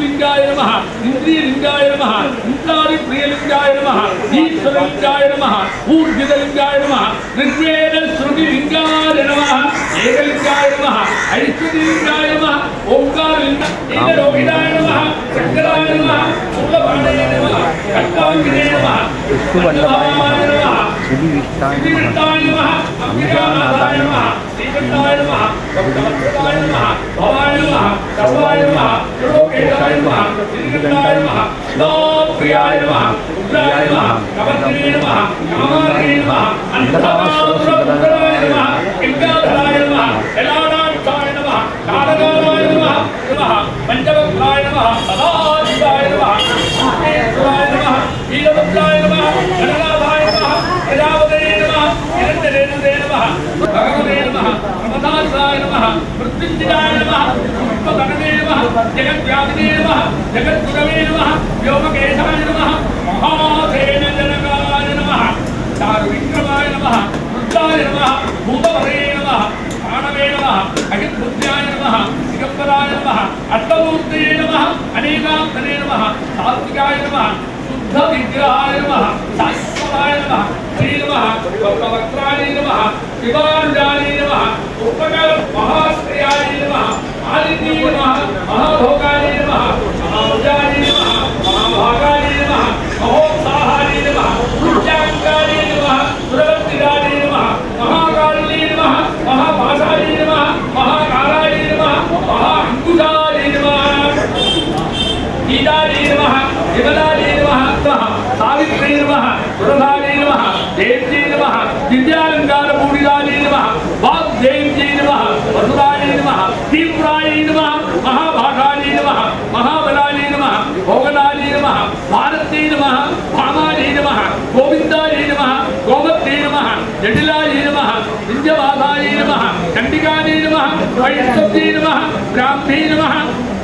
इंद्रलिंगाय नमः इंद्रियलिंगाय नमः इंद्रादि प्रियलिंगाय नमः ईश्वरलिंगाय नमः ऊर्जितलिंगाय नमः ऋग्वेद श्रुतिलिंगाय नमः एकलिंगाय नमः ऐश्वर्यलिंगाय नमः ओंकारलिंगाय रोहिताय नमः शंकराय नमः मूलपाणाय नमः कट्टांगिने नमः विष्णुवल्लभाय नमः श्रीविष्टाय नमः अंबिकानाथाय नमः श्रीकंठाय नमः भक्तवत्सलाय नमः भवाय नमः सर्वाय नमः त्रिलोकेशाय नमः श्रीकंठाय नमः प्रियाय नमः रुद्राय नमः कवचिने नमः कामार्ये नमः अंधकासुरपुत्राय नमः किंकाधराय नमः यलानाथाय नमः कालकालाय नमः पंचवक्त्राय नमः सदाशिवाय नमः महेश्वराय नमः वीरभद्राय नमः गणनाथाय नमः प्रजापतये नमः हिरण्यरेणुवे नमः भगवते नमः प्रमदासाय नमः मृत्युंजयाय नमः पुष्पगणवे नमः जगद्व्यापिने नमः जगद्गुरवे नमः व्योमकेशाय नमः महासेनजनकाय नमः चारुविक्रमाय नमः रुद्राय नमः भूतपते नमः प्राणवे नमः अहिर्बुद्ध्याय नमः दिगम्बराय नमः अष्टमूर्तये नमः अनेकान्तरे नमः सात्विकाय नमः शुद्ध विग्रहाय नमः शाश्वताय नमः श्री नमः भक्तवक्त्राय नमः शिवाञ्जाय नमः उपकर महाश्रियाय नमः आदित्य नमः महाभोगाय नमः महाभुजाय नमः महाभागाय नमः महोत्साहाय नमः पूज्यांगाय नमः सुरवत्तिगाय नमः महाकालिने नमः महाभाषाय नमः महाकालाय नमः महाअंकुशाय नमः गीताय नमः विमलाय नमः सावित्र्यै नमः सुरभाय नमः देव्यै नमः दिव्यालंकारपूरिताय नमः वाग्देव्यै नमः वसुधाय नमः तीव्राय नमः महाभागाय नमः महाबलाय नमः भोगलाय नमः भारत्यै नमः भामाय नमः गोविन्दाय नमः गोमत्यै नमः जटिलाय नमः विंध्यवासाय नमः चण्डिकाय नमः वैष्णव्यै नमः ब्राह्म्यै नमः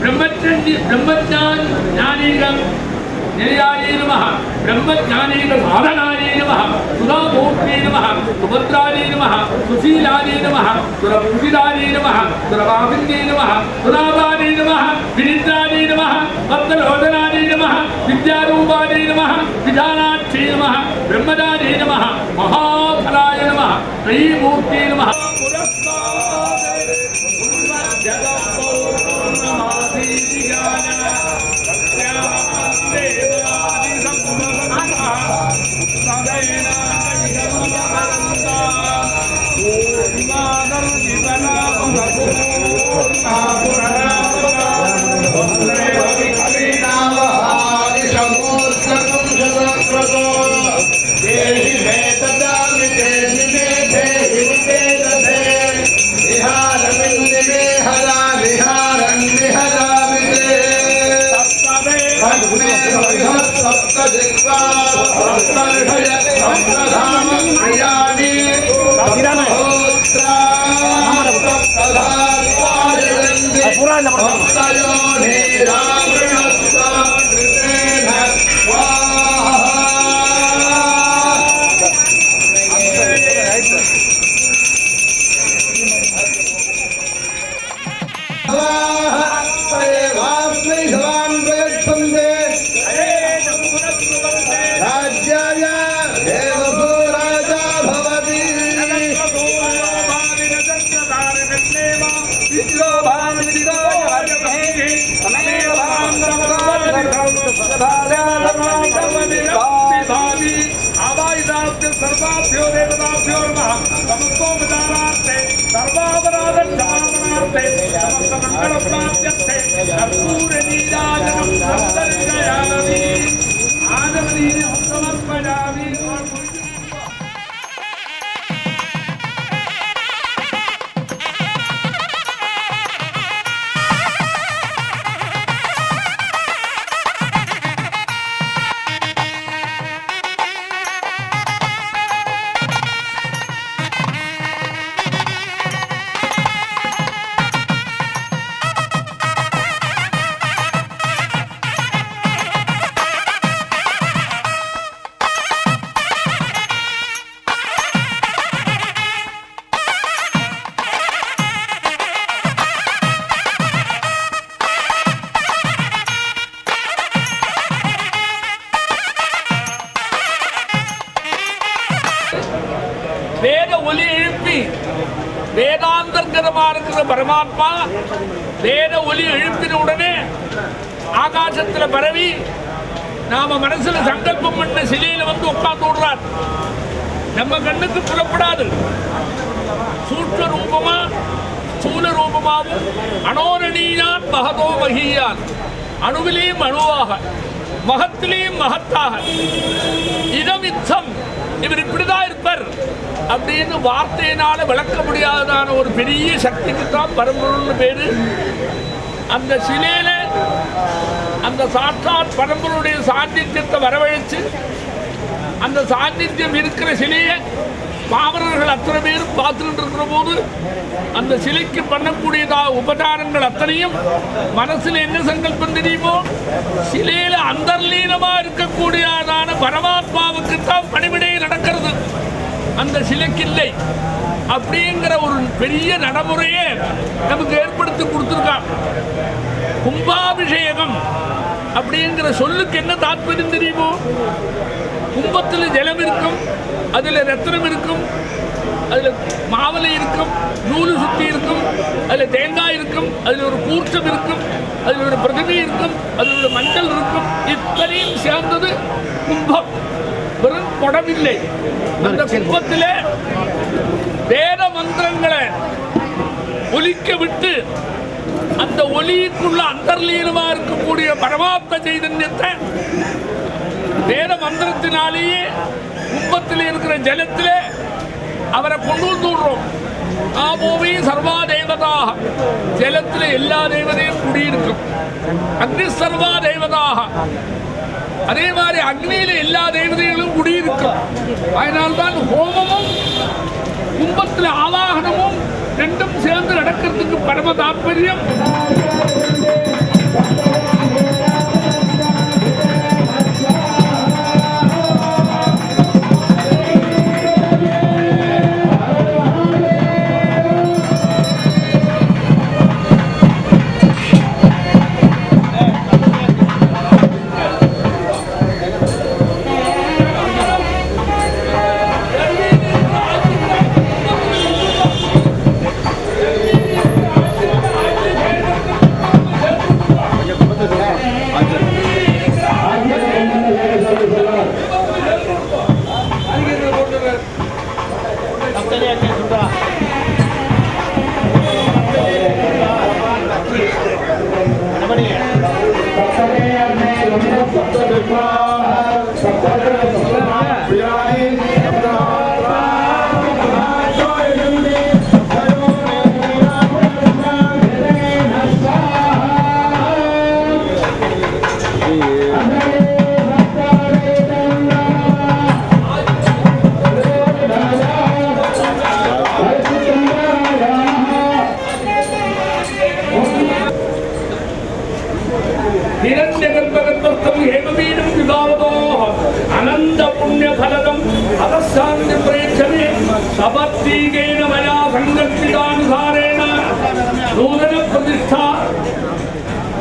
ब्रह्मज्ञानीगं निलयाय नमः ब्रह्मज्ञानीग साधनाय नमः सुधामूर्ते नमः सुभद्राय नमः सुशीलाय नमः सुरभूषिताय नमः सुरभाविन्ये नमः सुनाभाय नमः विनिद्राय नमः भक्तलोचनाय नमः विद्यारूपाय नमः विधानाक्षे नमः ब्रह्मदाय नमः महाफलाय नमः त्रयीमूर्ते नमः सर्वाभ्यो देवताभ्यो नमः समस्तोपचारार्थे सर्वापराधक्षमापणार्थे समस्त मंगलप्राप्त्यर्थे कर्पूरनीराजनं समर्पयामि आनमनीयं समर्पयामि। அப்படி வேதாந்தர்கதமா இருக்கிற பரமாத்மா வேத ஒலி எழுப்பின உடனே ஆகாசத்துல பரவி நாம மனசுல சங்கல்பம் பண்ண சிலையில வந்து உட்கார்ந்து விடுறார். நம்ம கண்ணுக்கு புலப்படாது. சூட்ச ரூபமா ஸ்தூல ரூபமாவும் அனோரணீயான் மகதோ மகியான், அணுவிலேயும் அணுவாக மகத்திலேயும் மகத்தாக இதமித்தம் இவர் இப்படிதான் இருப்பார் அப்படின்னு வார்த்தையினால விளக்க முடியாததான ஒரு பெரிய சக்திக்கு தான் பரம்பொருள்னு பேரு. அந்த சிலையில அந்த சாட்சாத் பரம்பொருளுடைய சாநித்தியத்தை வரவழைச்சு அந்த சாநித்தியம் இருக்கிற சிலையை பாமரர்கள் அத்தனை பேரும் பார்த்துக்கிட்டு இருக்கிற போது அந்த சிலைக்கு பண்ணக்கூடியதாக உபச்சாரங்கள் அத்தனையும் மனசுல என்ன சங்கல்பம் தெரியுமோ, சிலையில அந்தர்லீனமா இருக்கக்கூடியதான பரமாத்மாவுக்கு தான் பணிவிடை நடக்கிறது, அந்த சிலைக்கு இல்லை அப்படிங்கிற ஒரு பெரிய நடைமுறையே நமக்கு ஏற்படுத்தி கொடுத்துருக்கான். கும்பாபிஷேகம் அப்படிங்கிற சொல்லுக்கு என்ன தாற்பயம் தெரியுமோ, கும்பத்தில் ஜலம் இருக்கும், அதில் ரத்தனம் இருக்கும், அதில் மாவலை இருக்கும், நூலு சுத்தி இருக்கும், அதில் தேங்காய் இருக்கும், அதில் ஒரு கூர்ச்சம் இருக்கும், அதில் ஒரு பிரதிமை இருக்கும், அதில் ஒரு மஞ்சள் இருக்கும். இத்தனையும் சேர்ந்தது கும்பம், வெறும் குடமில்லை. அந்த கும்பத்தில் வேத மந்திரங்களை ஒலிக்க விட்டு அந்த ஒலிக்குள்ள அந்தர்லீனமா இருக்கக்கூடிய பரமாத்ம சைதன்யத்தை வேத மந்திரத்தினாலேயே கும்பத்தில் இருக்கிற ஜலத்திலே அவரை கொண்டு வந்து விடுறோம். ஆபூமி சர்வா தேவதாக, ஜலத்தில் எல்லா தேவதையும் குடியிருக்கும். அக்னி சர்வா தேவதாக, அதே மாதிரி அக்னியில எல்லா தேவதைகளும் குடியிருக்கும். அதனால்தான் ஹோமமும் கும்பத்தில் ஆவாகனமும் ரெண்டும் சேர்ந்து நடக்கிறதுக்கு பரம தாற்பயம்.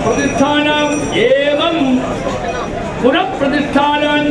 प्रतिष्ठानां एवं पुनः प्रतिष्ठानां